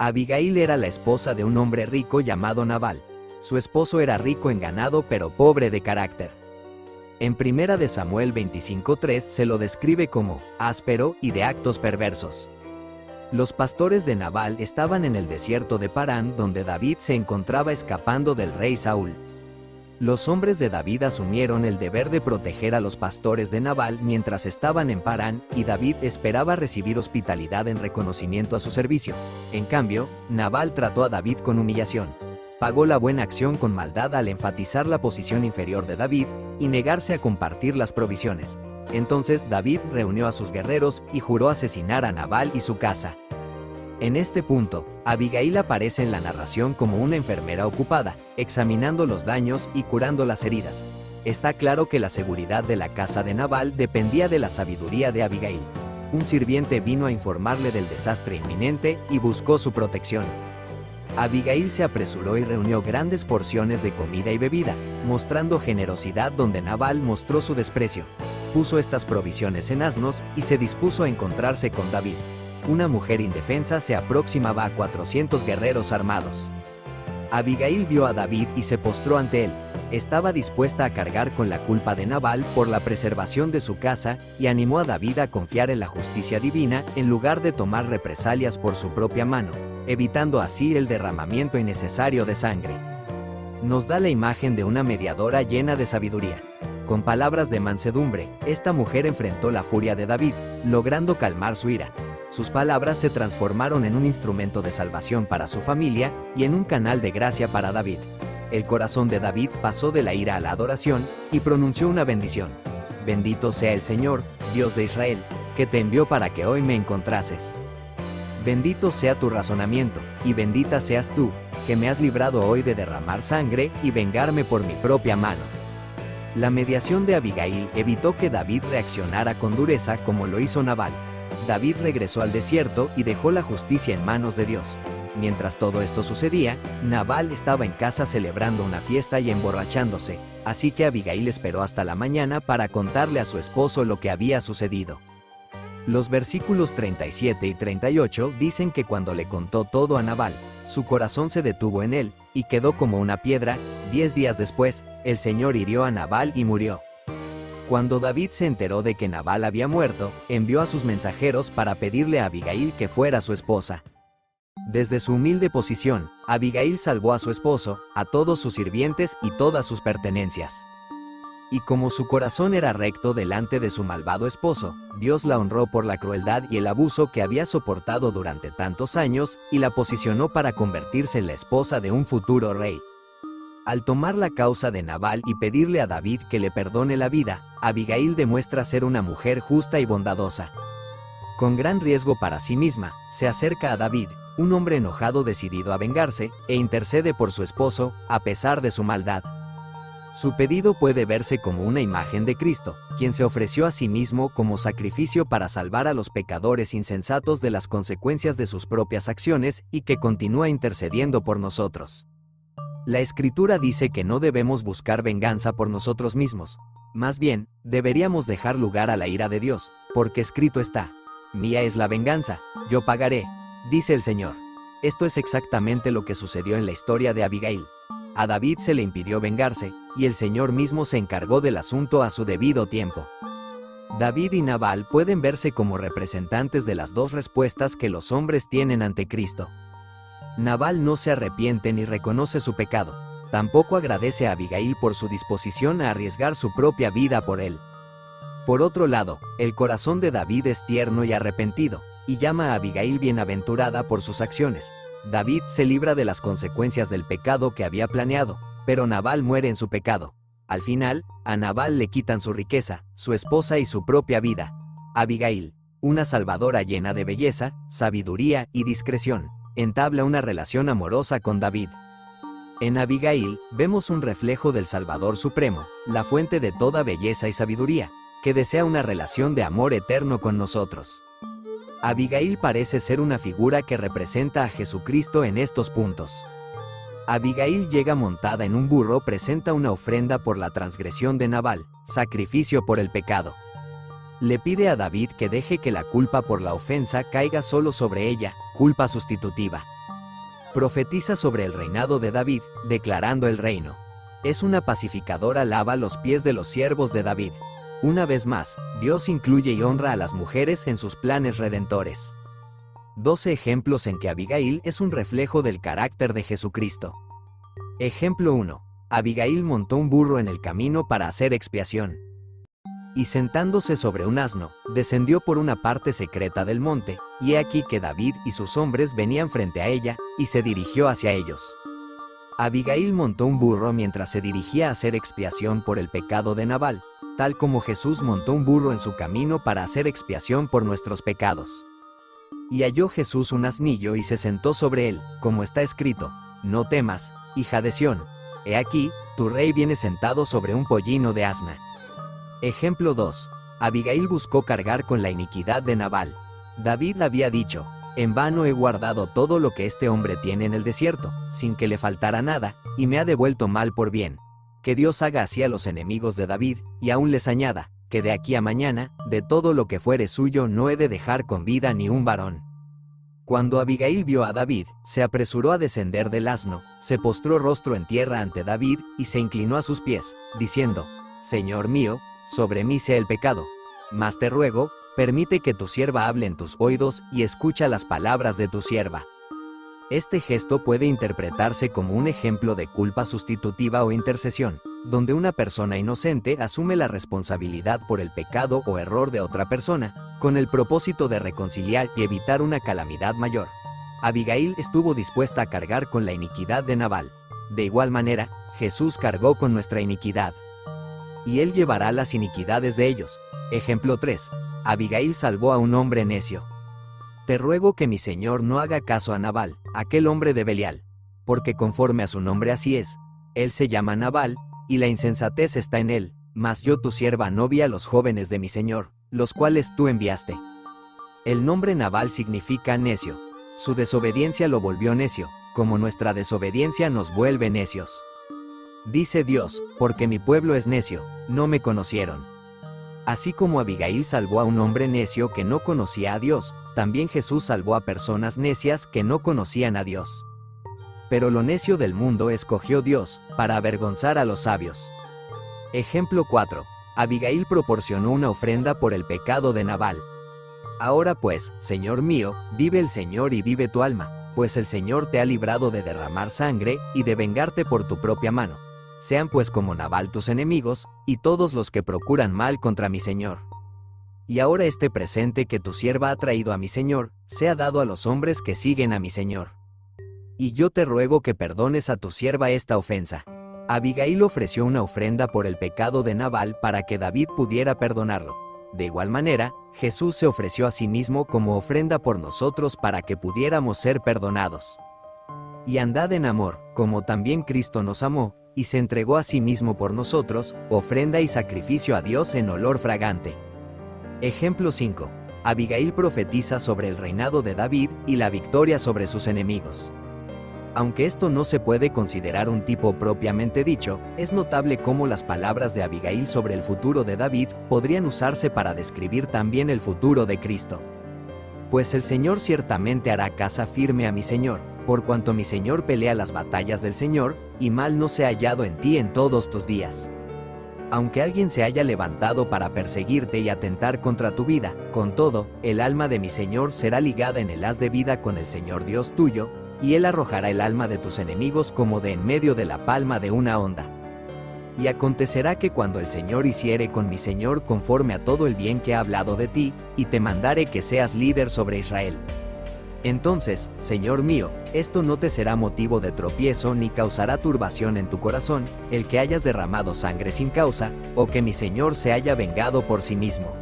Abigail era la esposa de un hombre rico llamado Nabal. Su esposo era rico en ganado pero pobre de carácter. En 1 de Samuel 25:3 se lo describe como áspero y de actos perversos. Los pastores de Nabal estaban en el desierto de Parán, donde David se encontraba escapando del rey Saúl. Los hombres de David asumieron el deber de proteger a los pastores de Nabal mientras estaban en Parán, y David esperaba recibir hospitalidad en reconocimiento a su servicio. En cambio, Nabal trató a David con humillación. Pagó la buena acción con maldad al enfatizar la posición inferior de David y negarse a compartir las provisiones. Entonces David reunió a sus guerreros y juró asesinar a Nabal y su casa. En este punto, Abigail aparece en la narración como una enfermera ocupada, examinando los daños y curando las heridas. Está claro que la seguridad de la casa de Nabal dependía de la sabiduría de Abigail. Un sirviente vino a informarle del desastre inminente y buscó su protección. Abigail se apresuró y reunió grandes porciones de comida y bebida, mostrando generosidad donde Nabal mostró su desprecio. Puso estas provisiones en asnos y se dispuso a encontrarse con David. Una mujer indefensa se aproximaba a 400 guerreros armados. Abigail vio a David y se postró ante él. Estaba dispuesta a cargar con la culpa de Nabal por la preservación de su casa y animó a David a confiar en la justicia divina en lugar de tomar represalias por su propia mano, evitando así el derramamiento innecesario de sangre. Nos da la imagen de una mediadora llena de sabiduría. Con palabras de mansedumbre, esta mujer enfrentó la furia de David, logrando calmar su ira. Sus palabras se transformaron en un instrumento de salvación para su familia y en un canal de gracia para David. El corazón de David pasó de la ira a la adoración y pronunció una bendición. Bendito sea el Señor, Dios de Israel, que te envió para que hoy me encontrases. Bendito sea tu razonamiento, y bendita seas tú, que me has librado hoy de derramar sangre y vengarme por mi propia mano. La mediación de Abigail evitó que David reaccionara con dureza como lo hizo Nabal. David regresó al desierto y dejó la justicia en manos de Dios. Mientras todo esto sucedía, Nabal estaba en casa celebrando una fiesta y emborrachándose, así que Abigail esperó hasta la mañana para contarle a su esposo lo que había sucedido. Los versículos 37 y 38 dicen que cuando le contó todo a Nabal, su corazón se detuvo en él, y quedó como una piedra. 10 días después, el Señor hirió a Nabal y murió. Cuando David se enteró de que Nabal había muerto, envió a sus mensajeros para pedirle a Abigail que fuera su esposa. Desde su humilde posición, Abigail salvó a su esposo, a todos sus sirvientes y todas sus pertenencias. Y como su corazón era recto delante de su malvado esposo, Dios la honró por la crueldad y el abuso que había soportado durante tantos años y la posicionó para convertirse en la esposa de un futuro rey. Al tomar la causa de Nabal y pedirle a David que le perdone la vida, Abigail demuestra ser una mujer justa y bondadosa. Con gran riesgo para sí misma, se acerca a David, un hombre enojado decidido a vengarse, e intercede por su esposo, a pesar de su maldad. Su pedido puede verse como una imagen de Cristo, quien se ofreció a sí mismo como sacrificio para salvar a los pecadores insensatos de las consecuencias de sus propias acciones y que continúa intercediendo por nosotros. La Escritura dice que no debemos buscar venganza por nosotros mismos. Más bien, deberíamos dejar lugar a la ira de Dios, porque escrito está: «Mía es la venganza, yo pagaré», dice el Señor. Esto es exactamente lo que sucedió en la historia de Abigail. A David se le impidió vengarse, y el Señor mismo se encargó del asunto a su debido tiempo. David y Nabal pueden verse como representantes de las dos respuestas que los hombres tienen ante Cristo. Nabal no se arrepiente ni reconoce su pecado. Tampoco agradece a Abigail por su disposición a arriesgar su propia vida por él. Por otro lado, el corazón de David es tierno y arrepentido, y llama a Abigail bienaventurada por sus acciones. David se libra de las consecuencias del pecado que había planeado, pero Nabal muere en su pecado. Al final, a Nabal le quitan su riqueza, su esposa y su propia vida. Abigail, una salvadora llena de belleza, sabiduría y discreción, entabla una relación amorosa con David. En Abigail, vemos un reflejo del Salvador Supremo, la fuente de toda belleza y sabiduría, que desea una relación de amor eterno con nosotros. Abigail parece ser una figura que representa a Jesucristo en estos puntos. Abigail llega montada en un burro, presenta una ofrenda por la transgresión de Nabal, sacrificio por el pecado. Le pide a David que deje que la culpa por la ofensa caiga solo sobre ella, culpa sustitutiva. Profetiza sobre el reinado de David, declarando el reino. Es una pacificadora, lava los pies de los siervos de David. Una vez más, Dios incluye y honra a las mujeres en sus planes redentores. 12 ejemplos en que Abigail es un reflejo del carácter de Jesucristo. Ejemplo 1. Abigail montó un burro en el camino para hacer expiación. Y sentándose sobre un asno, descendió por una parte secreta del monte, y he aquí que David y sus hombres venían frente a ella, y se dirigió hacia ellos. Abigail montó un burro mientras se dirigía a hacer expiación por el pecado de Nabal, tal como Jesús montó un burro en su camino para hacer expiación por nuestros pecados. Y halló Jesús un asnillo y se sentó sobre él, como está escrito: no temas, hija de Sión, he aquí, tu rey viene sentado sobre un pollino de asna. Ejemplo 2. Abigail buscó cargar con la iniquidad de Nabal. David había dicho: en vano he guardado todo lo que este hombre tiene en el desierto, sin que le faltara nada, y me ha devuelto mal por bien. Que Dios haga así a los enemigos de David, y aún les añada, que de aquí a mañana, de todo lo que fuere suyo no he de dejar con vida ni un varón. Cuando Abigail vio a David, se apresuró a descender del asno, se postró rostro en tierra ante David, y se inclinó a sus pies, diciendo: Señor mío, sobre mí sea el pecado. Mas te ruego, permite que tu sierva hable en tus oídos, y escucha las palabras de tu sierva. Este gesto puede interpretarse como un ejemplo de culpa sustitutiva o intercesión, donde una persona inocente asume la responsabilidad por el pecado o error de otra persona, con el propósito de reconciliar y evitar una calamidad mayor. Abigail estuvo dispuesta a cargar con la iniquidad de Nabal. De igual manera, Jesús cargó con nuestra iniquidad. Y él llevará las iniquidades de ellos. Ejemplo 3. Abigail salvó a un hombre necio. Te ruego que mi señor no haga caso a Nabal, aquel hombre de Belial, porque conforme a su nombre así es. Él se llama Nabal, y la insensatez está en él, mas yo tu sierva no vi a los jóvenes de mi señor, los cuales tú enviaste. El nombre Nabal significa necio. Su desobediencia lo volvió necio, como nuestra desobediencia nos vuelve necios. Dice Dios: porque mi pueblo es necio, no me conocieron. Así como Abigail salvó a un hombre necio que no conocía a Dios, también Jesús salvó a personas necias que no conocían a Dios. Pero lo necio del mundo escogió Dios, para avergonzar a los sabios. Ejemplo 4. Abigail proporcionó una ofrenda por el pecado de Nabal. Ahora pues, Señor mío, vive el Señor y vive tu alma, pues el Señor te ha librado de derramar sangre y de vengarte por tu propia mano. Sean pues como Nabal tus enemigos, y todos los que procuran mal contra mi señor. Y ahora este presente que tu sierva ha traído a mi señor, sea dado a los hombres que siguen a mi señor. Y yo te ruego que perdones a tu sierva esta ofensa. Abigail ofreció una ofrenda por el pecado de Nabal para que David pudiera perdonarlo. De igual manera, Jesús se ofreció a sí mismo como ofrenda por nosotros para que pudiéramos ser perdonados. Y andad en amor, como también Cristo nos amó, y se entregó a sí mismo por nosotros, ofrenda y sacrificio a Dios en olor fragante. Ejemplo 5. Abigail profetiza sobre el reinado de David y la victoria sobre sus enemigos. Aunque esto no se puede considerar un tipo propiamente dicho, es notable cómo las palabras de Abigail sobre el futuro de David podrían usarse para describir también el futuro de Cristo. Pues el Señor ciertamente hará casa firme a mi Señor, por cuanto mi Señor pelea las batallas del Señor, y mal no se ha hallado en ti en todos tus días. Aunque alguien se haya levantado para perseguirte y atentar contra tu vida, con todo, el alma de mi Señor será ligada en el haz de vida con el Señor Dios tuyo, y Él arrojará el alma de tus enemigos como de en medio de la palma de una onda. Y acontecerá que cuando el Señor hiciere con mi Señor conforme a todo el bien que ha hablado de ti, y te mandare que seas líder sobre Israel. Entonces, Señor mío, esto no te será motivo de tropiezo ni causará turbación en tu corazón, el que hayas derramado sangre sin causa, o que mi Señor se haya vengado por sí mismo.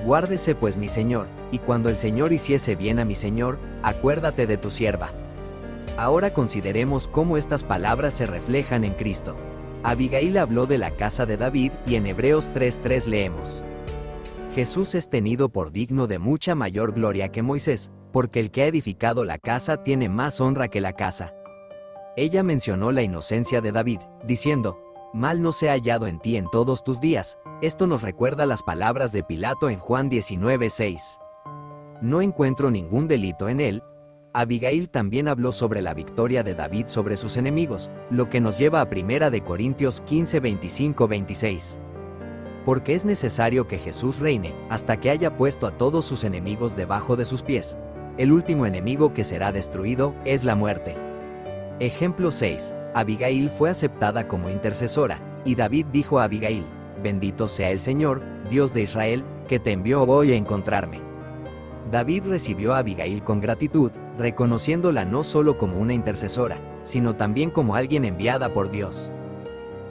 Guárdese pues mi Señor, y cuando el Señor hiciese bien a mi Señor, acuérdate de tu sierva. Ahora consideremos cómo estas palabras se reflejan en Cristo. Abigail habló de la casa de David y en Hebreos 3:3 leemos: Jesús es tenido por digno de mucha mayor gloria que Moisés, porque el que ha edificado la casa tiene más honra que la casa. Ella mencionó la inocencia de David, diciendo: mal no se ha hallado en ti en todos tus días. Esto nos recuerda las palabras de Pilato en Juan 19:6. No encuentro ningún delito en él, Abigail también habló sobre la victoria de David sobre sus enemigos, lo que nos lleva a 1 Corintios 15, 25, 26. Porque es necesario que Jesús reine, hasta que haya puesto a todos sus enemigos debajo de sus pies. El último enemigo que será destruido es la muerte. Ejemplo 6. Abigail fue aceptada como intercesora, y David dijo a Abigail: bendito sea el Señor, Dios de Israel, que te envió hoy a encontrarme. David recibió a Abigail con gratitud, reconociéndola no solo como una intercesora, sino también como alguien enviada por Dios.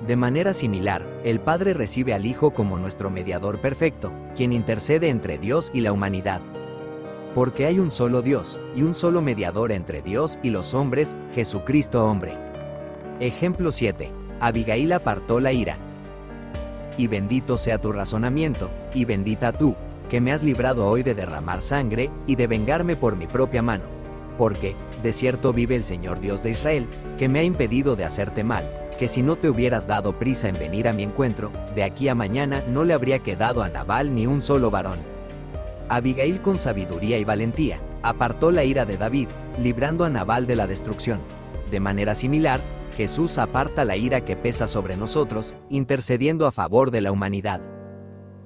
De manera similar, el Padre recibe al Hijo como nuestro mediador perfecto, quien intercede entre Dios y la humanidad. Porque hay un solo Dios, y un solo mediador entre Dios y los hombres, Jesucristo hombre. Ejemplo 7. Abigail apartó la ira. Y bendito sea tu razonamiento, y bendita tú, que me has librado hoy de derramar sangre, y de vengarme por mi propia mano. Porque, de cierto vive el Señor Dios de Israel, que me ha impedido de hacerte mal, que si no te hubieras dado prisa en venir a mi encuentro, de aquí a mañana no le habría quedado a Nabal ni un solo varón. Abigail, con sabiduría y valentía, apartó la ira de David, librando a Nabal de la destrucción. De manera similar, Jesús aparta la ira que pesa sobre nosotros, intercediendo a favor de la humanidad.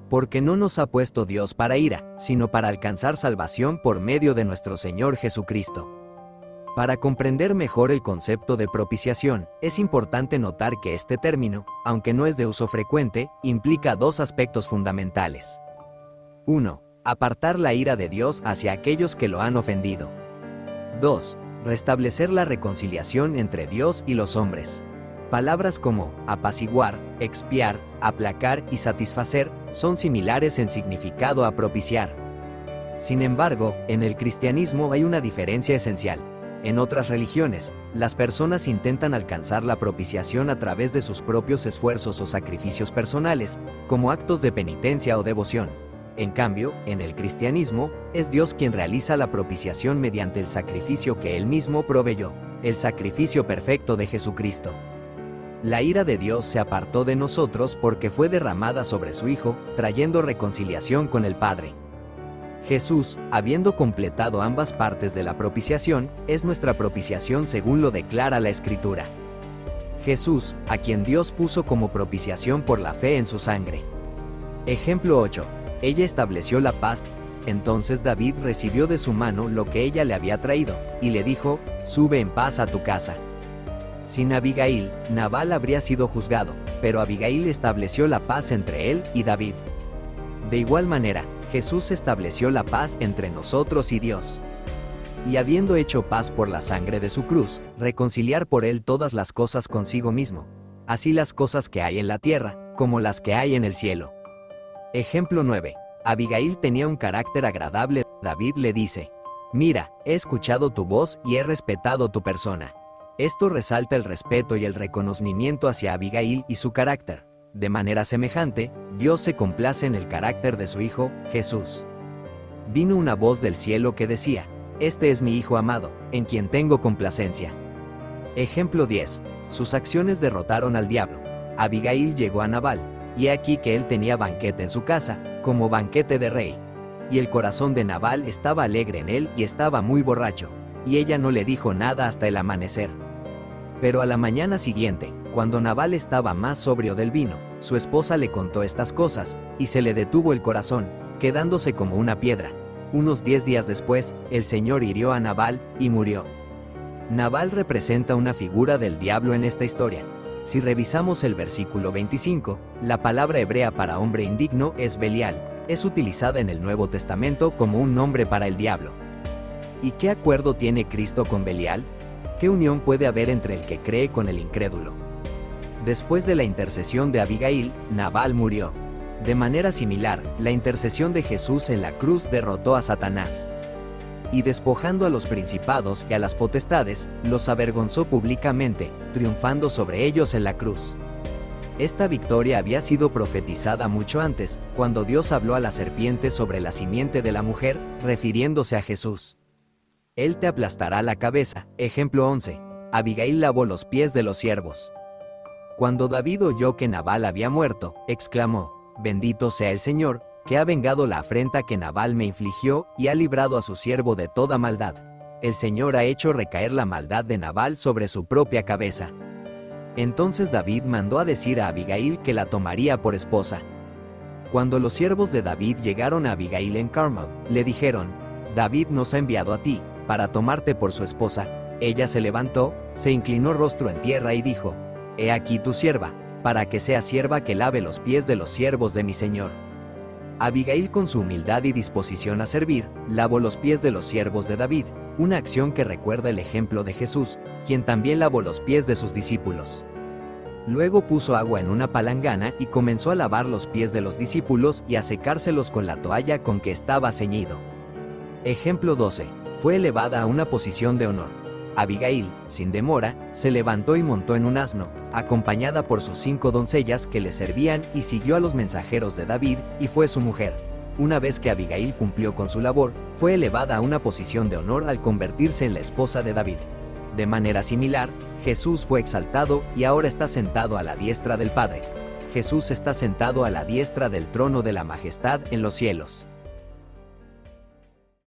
Porque no nos ha puesto Dios para ira, sino para alcanzar salvación por medio de nuestro Señor Jesucristo. Para comprender mejor el concepto de propiciación, es importante notar que este término, aunque no es de uso frecuente, implica dos aspectos fundamentales. 1. Apartar la ira de Dios hacia aquellos que lo han ofendido. 2. Restablecer la reconciliación entre Dios y los hombres. Palabras como apaciguar, expiar, aplacar y satisfacer son similares en significado a propiciar. Sin embargo, en el cristianismo hay una diferencia esencial. En otras religiones, las personas intentan alcanzar la propiciación a través de sus propios esfuerzos o sacrificios personales, como actos de penitencia o devoción. En cambio, en el cristianismo, es Dios quien realiza la propiciación mediante el sacrificio que Él mismo proveyó, el sacrificio perfecto de Jesucristo. La ira de Dios se apartó de nosotros porque fue derramada sobre su Hijo, trayendo reconciliación con el Padre. Jesús, habiendo completado ambas partes de la propiciación, es nuestra propiciación según lo declara la Escritura. Jesús, a quien Dios puso como propiciación por la fe en su sangre. Ejemplo 8. Ella estableció la paz. Entonces David recibió de su mano lo que ella le había traído, y le dijo: sube en paz a tu casa. Sin Abigail, Nabal habría sido juzgado, pero Abigail estableció la paz entre él y David. De igual manera, Jesús estableció la paz entre nosotros y Dios. Y habiendo hecho paz por la sangre de su cruz, reconciliar por él todas las cosas consigo mismo, así las cosas que hay en la tierra, como las que hay en el cielo. Ejemplo 9. Abigail tenía un carácter agradable. David le dice: mira, he escuchado tu voz y he respetado tu persona. Esto resalta el respeto y el reconocimiento hacia Abigail y su carácter. De manera semejante, Dios se complace en el carácter de su Hijo, Jesús. Vino una voz del cielo que decía: este es mi Hijo amado, en quien tengo complacencia. Ejemplo 10. Sus acciones derrotaron al diablo. Abigail llegó a Nabal, y he aquí que él tenía banquete en su casa, como banquete de rey. Y el corazón de Nabal estaba alegre en él y estaba muy borracho, y ella no le dijo nada hasta el amanecer. Pero a la mañana siguiente, cuando Nabal estaba más sobrio del vino, su esposa le contó estas cosas, y se le detuvo el corazón, quedándose como una piedra. Unos 10 días después, el Señor hirió a Nabal, y murió. Nabal representa una figura del diablo en esta historia. Si revisamos el versículo 25, la palabra hebrea para hombre indigno es Belial, es utilizada en el Nuevo Testamento como un nombre para el diablo. ¿Y qué acuerdo tiene Cristo con Belial? ¿Qué unión puede haber entre el que cree con el incrédulo? Después de la intercesión de Abigail, Nabal murió. De manera similar, la intercesión de Jesús en la cruz derrotó a Satanás. Y despojando a los principados y a las potestades, los avergonzó públicamente, triunfando sobre ellos en la cruz. Esta victoria había sido profetizada mucho antes, cuando Dios habló a la serpiente sobre la simiente de la mujer, refiriéndose a Jesús. Él te aplastará la cabeza. Ejemplo 11. Abigail lavó los pies de los siervos. Cuando David oyó que Nabal había muerto, exclamó: bendito sea el Señor, que ha vengado la afrenta que Nabal me infligió, y ha librado a su siervo de toda maldad. el Señor ha hecho recaer la maldad de Nabal sobre su propia cabeza. Entonces David mandó a decir a Abigail que la tomaría por esposa. Cuando los siervos de David llegaron a Abigail en Carmel, le dijeron: David nos ha enviado a ti, para tomarte por su esposa. Ella se levantó, se inclinó rostro en tierra y dijo: He aquí tu sierva, para que sea sierva que lave los pies de los siervos de mi señor. Abigail, con su humildad y disposición a servir, lavó los pies de los siervos de David, una acción que recuerda el ejemplo de Jesús, quien también lavó los pies de sus discípulos. Luego puso agua en una palangana y comenzó a lavar los pies de los discípulos y a secárselos con la toalla con que estaba ceñido. Ejemplo 12. Fue elevada a una posición de honor. Abigail, sin demora, se levantó y montó en un asno, acompañada por sus 5 doncellas que le servían, y siguió a los mensajeros de David, y fue su mujer. Una vez que Abigail cumplió con su labor, fue elevada a una posición de honor al convertirse en la esposa de David. De manera similar, Jesús fue exaltado y ahora está sentado a la diestra del Padre. Jesús está sentado a la diestra del trono de la majestad en los cielos.